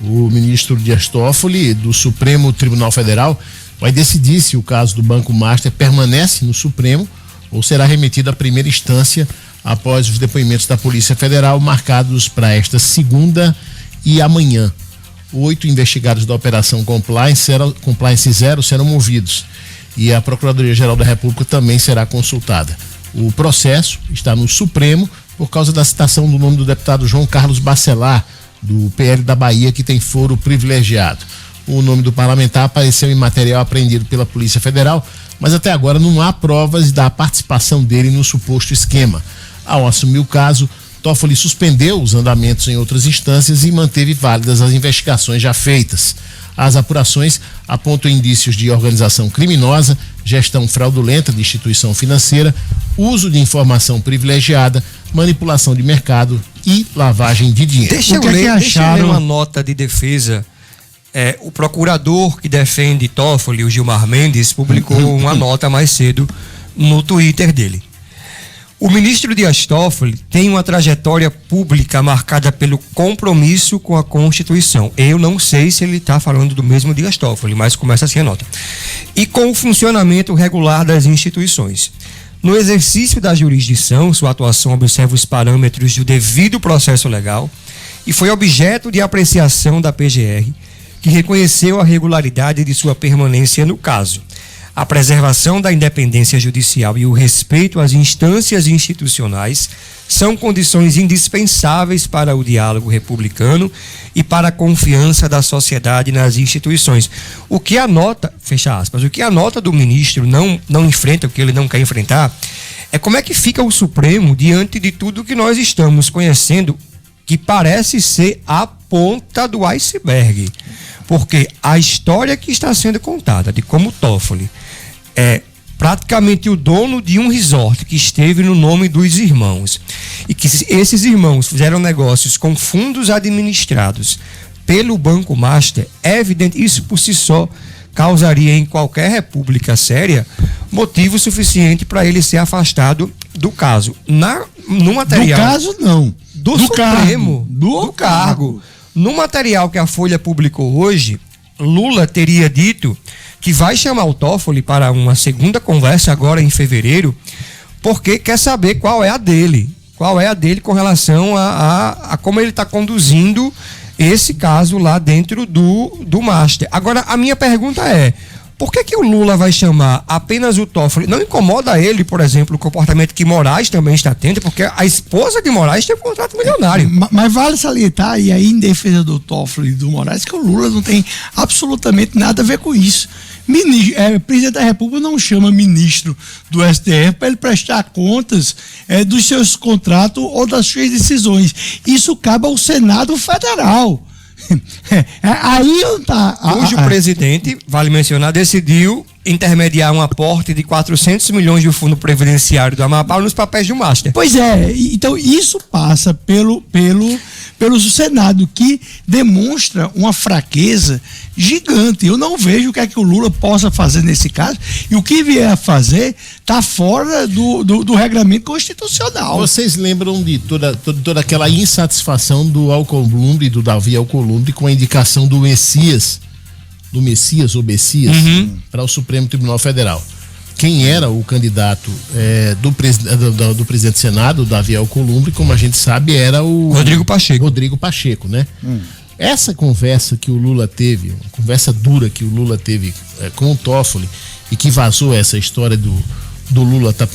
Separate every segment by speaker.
Speaker 1: O ministro Dias Toffoli, do Supremo Tribunal Federal, vai decidir se o caso do Banco Master permanece no Supremo ou será remetido à primeira instância após os depoimentos da Polícia Federal marcados para esta segunda e amanhã. 8 investigados da Operação Compliance Zero serão movidos e a Procuradoria-Geral da República também será consultada. O processo está no Supremo por causa da citação do nome do deputado João Carlos Bacelar, do PL da Bahia, que tem foro privilegiado. O nome do parlamentar apareceu em material apreendido pela Polícia Federal, mas até agora não há provas da participação dele no suposto esquema. Ao assumir o caso, Toffoli suspendeu os andamentos em outras instâncias e manteve válidas as investigações já feitas. As apurações apontam indícios de organização criminosa, gestão fraudulenta de instituição financeira, uso de informação privilegiada, manipulação de mercado e lavagem de dinheiro.
Speaker 2: Deixa eu ler uma nota de defesa. O procurador que defende Toffoli, o Gilmar Mendes, publicou uma nota mais cedo no Twitter dele. O ministro Dias Toffoli tem uma trajetória pública marcada pelo compromisso com a Constituição. Eu não sei se ele está falando do mesmo Dias Toffoli, mas começa assim a nota. E com o funcionamento regular das instituições. No exercício da jurisdição, sua atuação observa os parâmetros do devido processo legal e foi objeto de apreciação da PGR, que reconheceu a regularidade de sua permanência no caso. A preservação da independência judicial e o respeito às instâncias institucionais são condições indispensáveis para o diálogo republicano e para a confiança da sociedade nas instituições. O que a nota, fecha aspas, o que a nota do ministro não enfrenta, o que ele não quer enfrentar, é como é que fica o Supremo diante de tudo que nós estamos conhecendo, que parece ser a ponta do iceberg. Porque a história que está sendo contada de como Toffoli é praticamente o dono de um resort que esteve no nome dos irmãos e que esses irmãos fizeram negócios com fundos administrados pelo Banco Master, é evidente, isso por si só causaria em qualquer república séria motivo suficiente para ele ser afastado do caso. No material...
Speaker 3: Do caso, não.
Speaker 2: Do Supremo. Do cargo. No material que a Folha publicou hoje, Lula teria dito que vai chamar o Toffoli para uma segunda conversa agora em fevereiro, porque quer saber qual é a dele. Qual é a dele com relação a como ele está conduzindo esse caso lá dentro do Master. Agora, a minha pergunta é, por que o Lula vai chamar apenas o Toffoli? Não incomoda ele, por exemplo, o comportamento que Moraes também está tendo, porque a esposa de Moraes tem um contrato milionário.
Speaker 3: Mas vale salientar, e aí em defesa do Toffoli e do Moraes, que o Lula não tem absolutamente nada a ver com isso. Presidente da República não chama ministro do STF para ele prestar contas dos seus contratos ou das suas decisões. Isso cabe ao Senado Federal. Aí tá.
Speaker 2: Hoje o presidente, vale mencionar, decidiu intermediar um aporte de 400 milhões do Fundo Previdenciário do Amapá nos papéis do Master.
Speaker 3: Pois é, então isso passa pelo Senado, que demonstra uma fraqueza gigante. Eu não vejo o que é que o Lula possa fazer nesse caso, e o que vier a fazer está fora do regramento constitucional.
Speaker 1: Vocês lembram de toda aquela insatisfação do Alcolumbre, do Davi Alcolumbre, com a indicação do Messias, para o Supremo Tribunal Federal. Quem era o candidato do presidente do Senado, Davi Alcolumbre, como a gente sabe, era o Rodrigo Pacheco, né? Essa conversa que o Lula teve, uma conversa dura que o Lula teve com o Toffoli, e que vazou essa história do Lula tá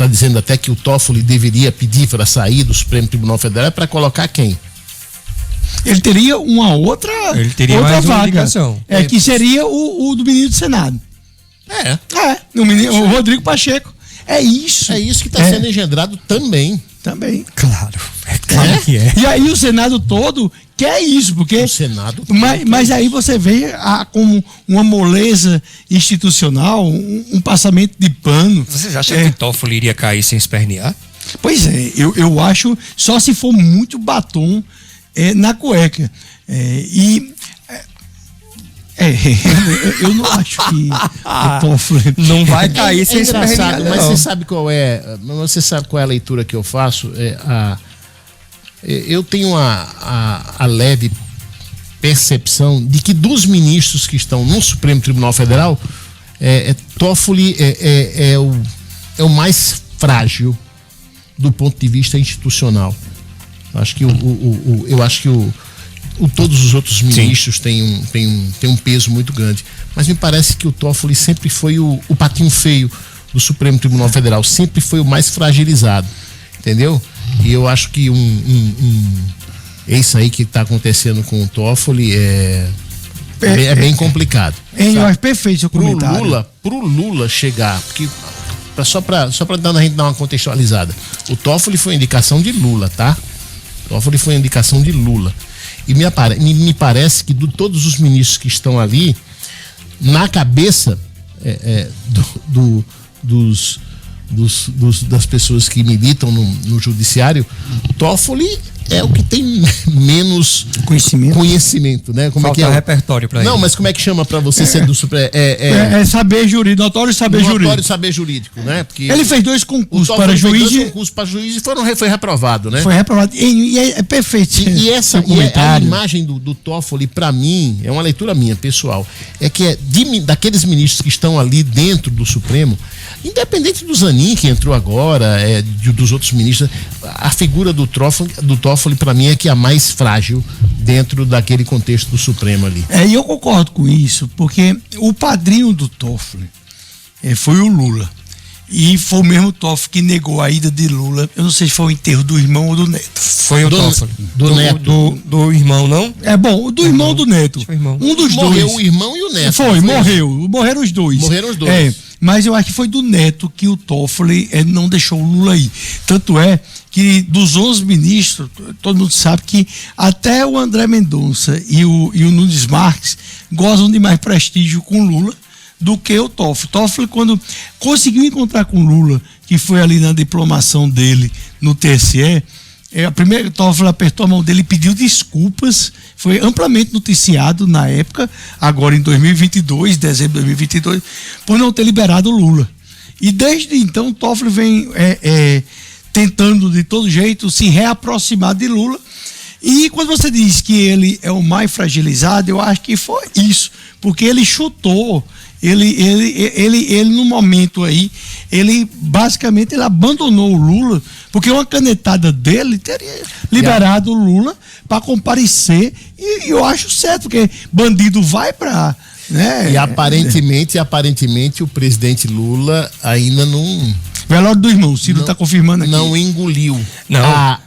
Speaker 1: dizendo até que o Toffoli deveria pedir para sair do Supremo Tribunal Federal, para colocar quem?
Speaker 3: Ele teria outra vaga, que seria o do ministro do Senado. O Rodrigo Pacheco. É isso
Speaker 1: que está sendo engendrado também.
Speaker 2: Claro que é.
Speaker 3: E aí o Senado todo quer isso, porque
Speaker 1: o Senado
Speaker 3: mas aí você vê como uma moleza institucional, um passamento de pano.
Speaker 2: Vocês acham que Toffoli iria cair sem espernear?
Speaker 3: Pois é, eu acho, só se for muito batom na cueca. Eu não acho que o Toffoli
Speaker 2: não vai cair sem espernear.
Speaker 1: Mas você sabe qual é a leitura que eu faço? Eu tenho a leve percepção de que dos ministros que estão no Supremo Tribunal Federal, Toffoli é o mais frágil do ponto de vista institucional. Acho que todos os outros ministros têm um peso muito grande, mas me parece que o Toffoli sempre foi o patinho feio do Supremo Tribunal Federal, sempre foi o mais fragilizado, entendeu? E eu acho que isso aí que está acontecendo com o Toffoli é bem complicado.
Speaker 3: Eu acho perfeito seu comentário.
Speaker 1: Pro Lula chegar, porque só para a gente dar uma contextualizada, o Toffoli foi indicação de Lula, tá? Toffoli foi indicação de Lula. E me parece que de todos os ministros que estão ali, na cabeça das pessoas que militam no judiciário, Toffoli é o que tem menos conhecimento, né? Como
Speaker 2: falta repertório para ele.
Speaker 1: Não, mas como é que chama para você ser do Supremo?
Speaker 3: Saber jurídico, notório saber jurídico.
Speaker 1: Notório saber jurídico, né? Porque
Speaker 3: ele fez 2 concursos para juiz.
Speaker 1: E foi reprovado, né?
Speaker 3: Foi reprovado. E é perfeito.
Speaker 1: E a imagem do Toffoli, para mim, é uma leitura minha, pessoal, é que daqueles ministros que estão ali dentro do Supremo, independente do Zanin, que entrou agora, dos outros ministros, a figura do Toffoli, para mim, é que é a mais frágil dentro daquele contexto do Supremo ali.
Speaker 3: E eu concordo com isso, porque o padrinho do Toffoli foi o Lula. E foi o mesmo Toffoli que negou a ida de Lula. Eu não sei se foi o enterro do irmão ou do neto.
Speaker 2: Foi o Toffoli.
Speaker 1: Do neto.
Speaker 2: Do irmão, não?
Speaker 3: Do irmão ou do neto. Um dos dois.
Speaker 1: Morreu o irmão e o neto.
Speaker 3: Morreram os dois.
Speaker 1: Morreram os dois.
Speaker 3: Mas eu acho que foi do neto que o Toffoli não deixou o Lula ir. Tanto é que dos 11 ministros, todo mundo sabe que até o André Mendonça e o Nunes Marques gozam de mais prestígio com Lula do que o Toffoli. Toffoli, quando conseguiu encontrar com Lula, que foi ali na diplomação dele no TSE, a primeira, Toffoli apertou a mão dele e pediu desculpas, foi amplamente noticiado na época, agora em 2022, dezembro de 2022, por não ter liberado o Lula. E desde então, Toffoli vem tentando de todo jeito se reaproximar de Lula. E quando você diz que ele é o mais fragilizado, eu acho que foi isso, porque ele chutou, ele no momento aí, ele basicamente abandonou o Lula, porque uma canetada dele teria liberado o Lula para comparecer, e eu acho certo, porque bandido vai para... Né?
Speaker 1: E aparentemente o presidente Lula ainda não...
Speaker 3: Velório do irmão, o Ciro está confirmando aqui.
Speaker 1: Não engoliu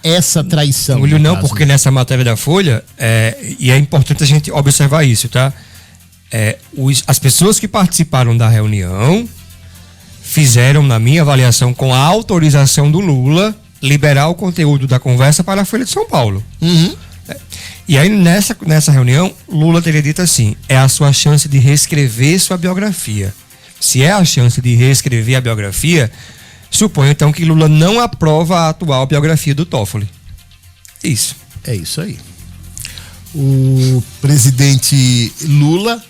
Speaker 1: essa traição.
Speaker 2: Engoliu não, porque nessa matéria da Folha, e é importante a gente observar isso, tá? As pessoas que participaram da reunião fizeram, na minha avaliação, com a autorização do Lula, liberar o conteúdo da conversa para a Folha de São Paulo.
Speaker 1: Uhum.
Speaker 2: E aí, nessa reunião, Lula teria dito assim: é a sua chance de reescrever sua biografia. Se é a chance de reescrever a biografia, suponho então que Lula não aprova a atual biografia do Toffoli. Isso.
Speaker 1: É isso aí. O presidente Lula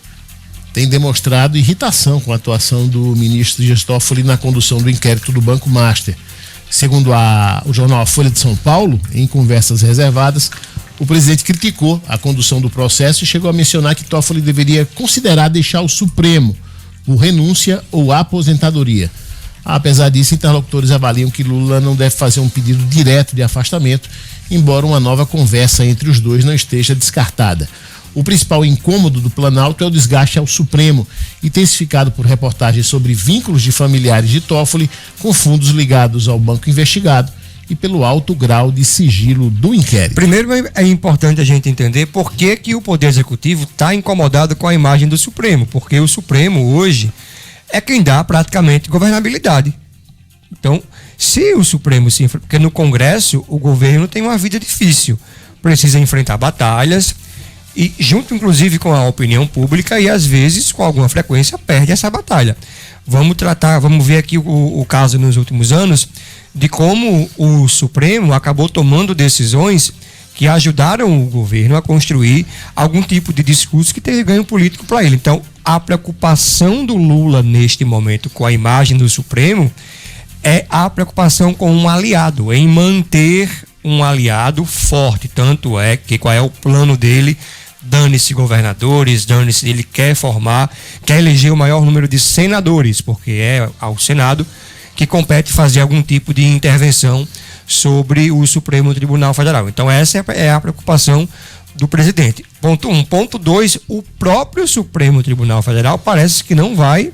Speaker 1: tem demonstrado irritação com a atuação do ministro Dias Toffoli na condução do inquérito do Banco Master. Segundo o jornal A Folha de São Paulo, em conversas reservadas, o presidente criticou a condução do processo e chegou a mencionar que Toffoli deveria considerar deixar o Supremo por renúncia ou aposentadoria. Apesar disso, interlocutores avaliam que Lula não deve fazer um pedido direto de afastamento, embora uma nova conversa entre os dois não esteja descartada. O principal incômodo do Planalto é o desgaste ao Supremo, intensificado por reportagens sobre vínculos de familiares de Toffoli com fundos ligados ao banco investigado e pelo alto grau de sigilo do inquérito.
Speaker 2: Primeiro, é importante a gente entender por que o Poder Executivo está incomodado com a imagem do Supremo, porque o Supremo hoje é quem dá praticamente governabilidade. Então, se o Supremo porque no Congresso o governo tem uma vida difícil, precisa enfrentar batalhas e junto inclusive com a opinião pública e às vezes com alguma frequência perde essa batalha. Vamos ver aqui o caso nos últimos anos de como o Supremo acabou tomando decisões que ajudaram o governo a construir algum tipo de discurso que teve ganho político para ele. Então, a preocupação do Lula neste momento com a imagem do Supremo é a preocupação com um aliado, em manter um aliado forte. Tanto é que qual é o plano dele dane-se governadores, dane-se, ele quer eleger o maior número de senadores, porque é ao Senado que compete fazer algum tipo de intervenção sobre o Supremo Tribunal Federal. Então essa é a preocupação do presidente. Ponto 1. Ponto 2, o próprio Supremo Tribunal Federal parece que não vai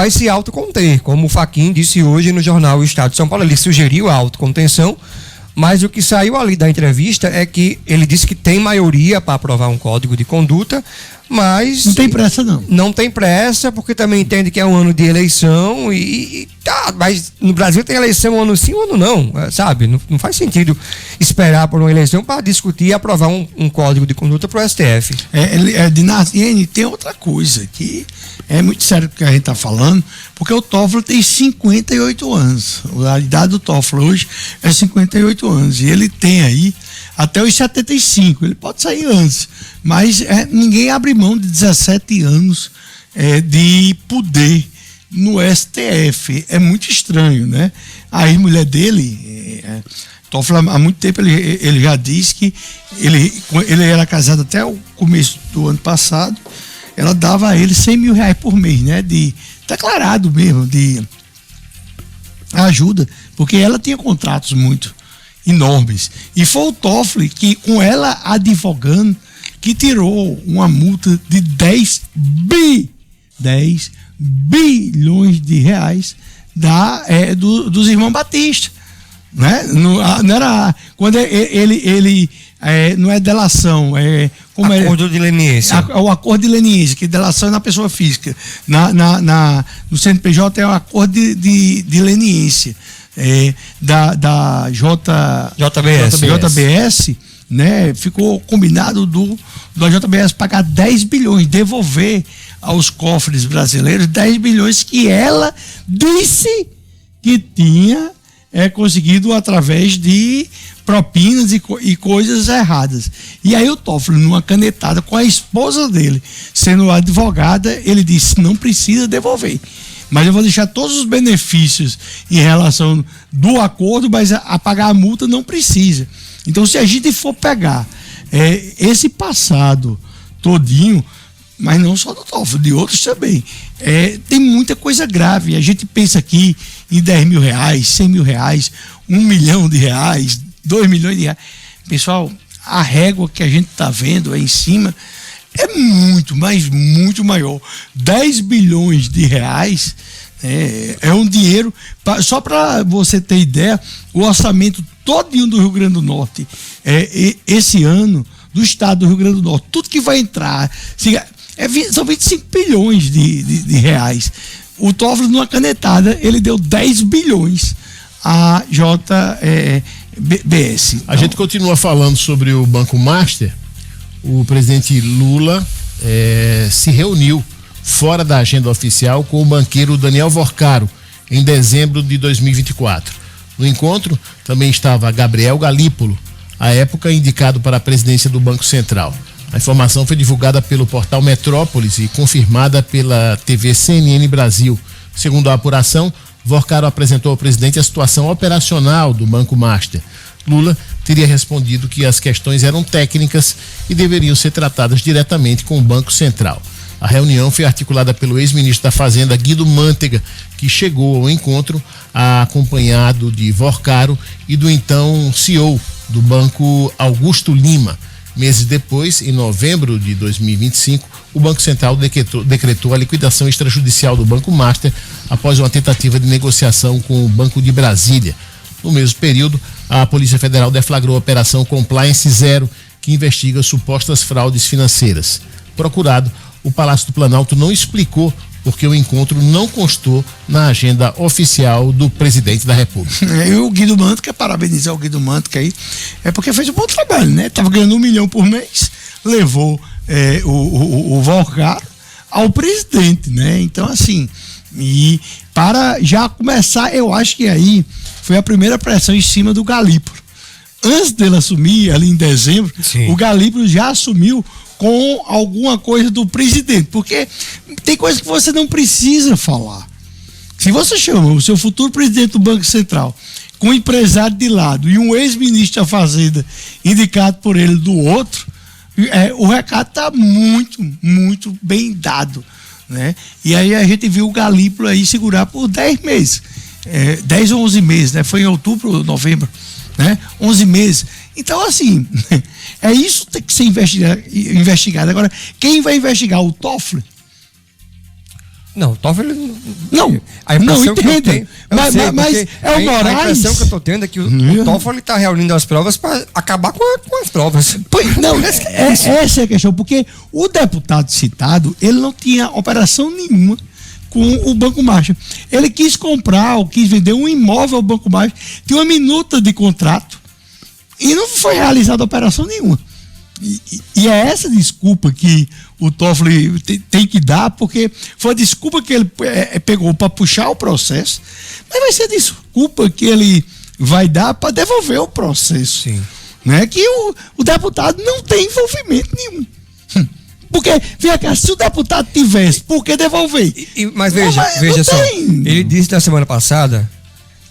Speaker 2: se autoconter, como o Fachin disse hoje no jornal O Estado de São Paulo. Ele sugeriu a autocontenção, mas o que saiu ali da entrevista é que ele disse que tem maioria para aprovar um código de conduta, mas...
Speaker 3: Não tem pressa, não.
Speaker 2: Não tem pressa, porque também entende que é um ano de eleição mas no Brasil tem eleição um ano sim, um ano não, sabe? Não faz sentido esperar por uma eleição para discutir e aprovar um código de conduta para o STF.
Speaker 3: E tem outra coisa que é muito sério o que a gente está falando, porque o Toffoli tem 58 anos. A idade do Toffoli hoje é 58 anos. E ele tem aí até os 75. Ele pode sair antes. Mas ninguém abre mão de 17 anos de poder no STF. É muito estranho, né? A ex-mulher dele, Toffoli, há muito tempo ele já disse que ele era casado até o começo do ano passado. Ela dava a ele R$100 mil por mês, né? Declarado mesmo, de ajuda, porque ela tinha contratos muito enormes. E foi o Toffoli que, com ela advogando, que tirou uma multa de 10 bilhões de reais dos irmãos Batista. Né? Não era. Quando ele não é delação,
Speaker 2: acordo de leniência.
Speaker 3: O acordo de leniência, que delação é na pessoa física. No CNPJ é o acordo de leniência. Da JBS, né? Ficou combinado da JBS pagar 10 bilhões, devolver aos cofres brasileiros 10 bilhões que ela disse que tinha conseguido através de propinas e coisas erradas. E aí o Toffoli, numa canetada com a esposa dele, sendo advogada, ele disse: não precisa devolver, mas eu vou deixar todos os benefícios em relação do acordo, mas a pagar a multa não precisa. Então, se a gente for pegar esse passado todinho, mas não só do Toffoli, de outros também, tem muita coisa grave. A gente pensa aqui em 10 mil reais, 100 mil reais, 1 milhão de reais, 2 milhões de reais. Pessoal, a régua que a gente está vendo aí em cima é muito, mas muito maior. 10 bilhões de reais é um dinheiro, só para você ter ideia, o orçamento todinho do Rio Grande do Norte, esse ano, do estado do Rio Grande do Norte, tudo que vai entrar, são 25 bilhões de reais. O Toffoli, numa canetada, ele deu 10 bilhões à JBS.
Speaker 1: A gente continua falando sobre o Banco Master. O presidente Lula se reuniu fora da agenda oficial com o banqueiro Daniel Vorcaro em dezembro de 2024. No encontro também estava Gabriel Galípolo, à época indicado para a presidência do Banco Central. A informação foi divulgada pelo portal Metrópolis e confirmada pela TV CNN Brasil. Segundo a apuração, Vorcaro apresentou ao presidente a situação operacional do Banco Master. Lula teria respondido que as questões eram técnicas e deveriam ser tratadas diretamente com o Banco Central. A reunião foi articulada pelo ex-ministro da Fazenda, Guido Mantega, que chegou ao encontro acompanhado de Vorcaro e do então CEO do banco, Augusto Lima. Meses depois, em novembro de 2025, o Banco Central decretou a liquidação extrajudicial do Banco Master após uma tentativa de negociação com o Banco de Brasília. No mesmo período, a Polícia Federal deflagrou a Operação Compliance Zero, que investiga supostas fraudes financeiras. Procurado, o Palácio do Planalto não explicou porque o encontro não constou na agenda oficial do presidente da República.
Speaker 3: O Guido Mantega, parabenizar o Guido Mantega aí, porque fez um bom trabalho, né? Tava ganhando 1 milhão por mês, levou o Vorcaro ao presidente, né? Então, assim, e para já começar, eu acho que aí foi a primeira pressão em cima do Galípolo. Antes dele assumir, ali em dezembro, sim, o Galípolo já assumiu com alguma coisa do presidente, porque tem coisa que você não precisa falar. Se você chama o seu futuro presidente do Banco Central com um empresário de lado e um ex-ministro da Fazenda indicado por ele do outro, o recado está muito, muito bem dado, né? E aí a gente viu o Galípolo aí segurar por 10 meses, 10 ou 11 meses, né? Foi em outubro, novembro, né? 11 meses. Então, assim, é isso que tem que ser investigado. Agora, quem vai investigar? O Toffoli?
Speaker 2: Não, o Toffoli...
Speaker 3: Não,
Speaker 2: a impressão
Speaker 3: não
Speaker 2: que eu
Speaker 3: entendo.
Speaker 2: tenho,
Speaker 3: Mas é o Moraes...
Speaker 2: A impressão que eu estou tendo é que o Toffoli está reunindo as provas para acabar com as provas.
Speaker 3: Não, essa é a questão, porque o deputado citado, ele não tinha operação nenhuma com o Banco Marcha. Ele quis comprar ou quis vender um imóvel ao Banco Marcha, tinha uma minuta de contrato e não foi realizada operação nenhuma. E é essa desculpa que o Toffoli tem que dar, porque foi a desculpa que ele pegou para puxar o processo, mas vai ser a desculpa que ele vai dar para devolver o processo.
Speaker 2: Sim.
Speaker 3: Né? Que o deputado não tem envolvimento nenhum. Porque, vem cá, se o deputado tivesse, por que devolver?
Speaker 2: Mas veja só, ele disse na semana passada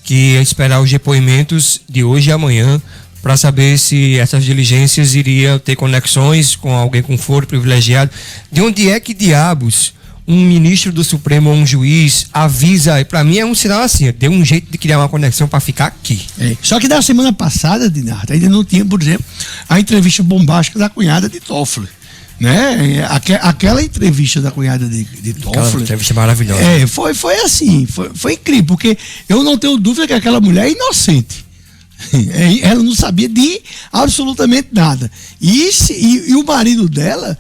Speaker 2: que ia esperar os depoimentos de hoje e amanhã para saber se essas diligências iriam ter conexões com alguém com foro privilegiado. De onde é que diabos um ministro do Supremo ou um juiz avisa? Para mim é um sinal assim, deu um jeito de criar uma conexão para ficar aqui.
Speaker 3: Só que na semana passada, Dinardo, ainda não tinha, por exemplo, a entrevista bombástica da cunhada de Toffoli. Né? Aquela entrevista da cunhada de Toffoli.
Speaker 2: Aquela entrevista maravilhosa.
Speaker 3: Foi assim, foi incrível, porque eu não tenho dúvida que aquela mulher é inocente. Ela não sabia de absolutamente nada. E o marido dela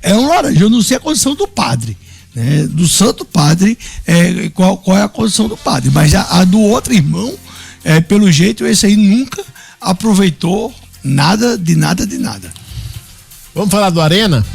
Speaker 3: é um laranja. Eu não sei a condição do padre, né? Do santo padre, qual é a condição do padre. Mas a do outro irmão, pelo jeito, esse aí nunca aproveitou nada.
Speaker 1: Vamos falar do Arena?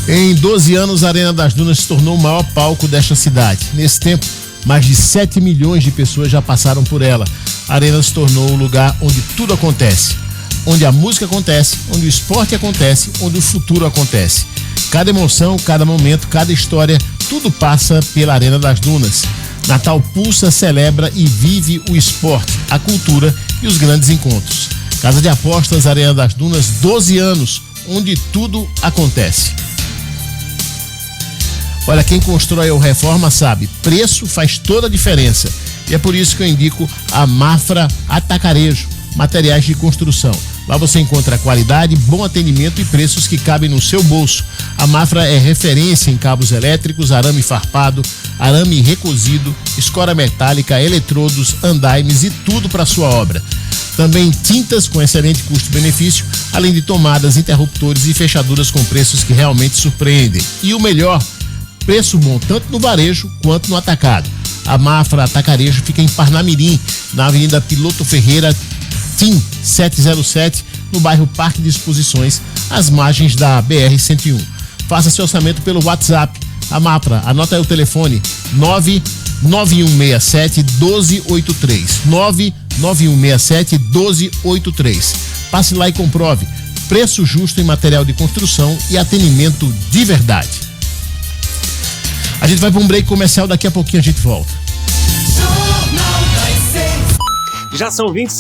Speaker 1: Em 12 anos, a Arena das Dunas se tornou o maior palco desta cidade. Nesse tempo, mais de 7 milhões de pessoas já passaram por ela. A Arena se tornou o lugar onde tudo acontece. Onde a música acontece, onde o esporte acontece, onde o futuro acontece. Cada emoção, cada momento, cada história, tudo passa pela Arena das Dunas. Natal pulsa, celebra e vive o esporte, a cultura e os grandes encontros. Casa de Apostas, Arena das Dunas, 12 anos, onde tudo acontece. Olha, quem constrói ou reforma sabe, preço faz toda a diferença. E é por isso que eu indico a Mafra Atacarejo, materiais de construção. Lá você encontra qualidade, bom atendimento e preços que cabem no seu bolso. A Mafra é referência em cabos elétricos, arame farpado, arame recozido, escora metálica, eletrodos, andaimes e tudo para sua obra. Também tintas com excelente custo-benefício, além de tomadas, interruptores e fechaduras com preços que realmente surpreendem. E o melhor, preço bom tanto no varejo quanto no atacado. A Mafra Atacarejo fica em Parnamirim, na Avenida Piloto Ferreira, TIM 707, no bairro Parque de Exposições, às margens da BR-101. Faça seu orçamento pelo WhatsApp. A Mafra, anota aí o telefone, 99167-1283. 99167-1283. Passe lá e comprove. Preço justo em material de construção e atendimento de verdade. A gente vai para um break comercial, daqui a pouquinho a gente volta.
Speaker 4: Já são 26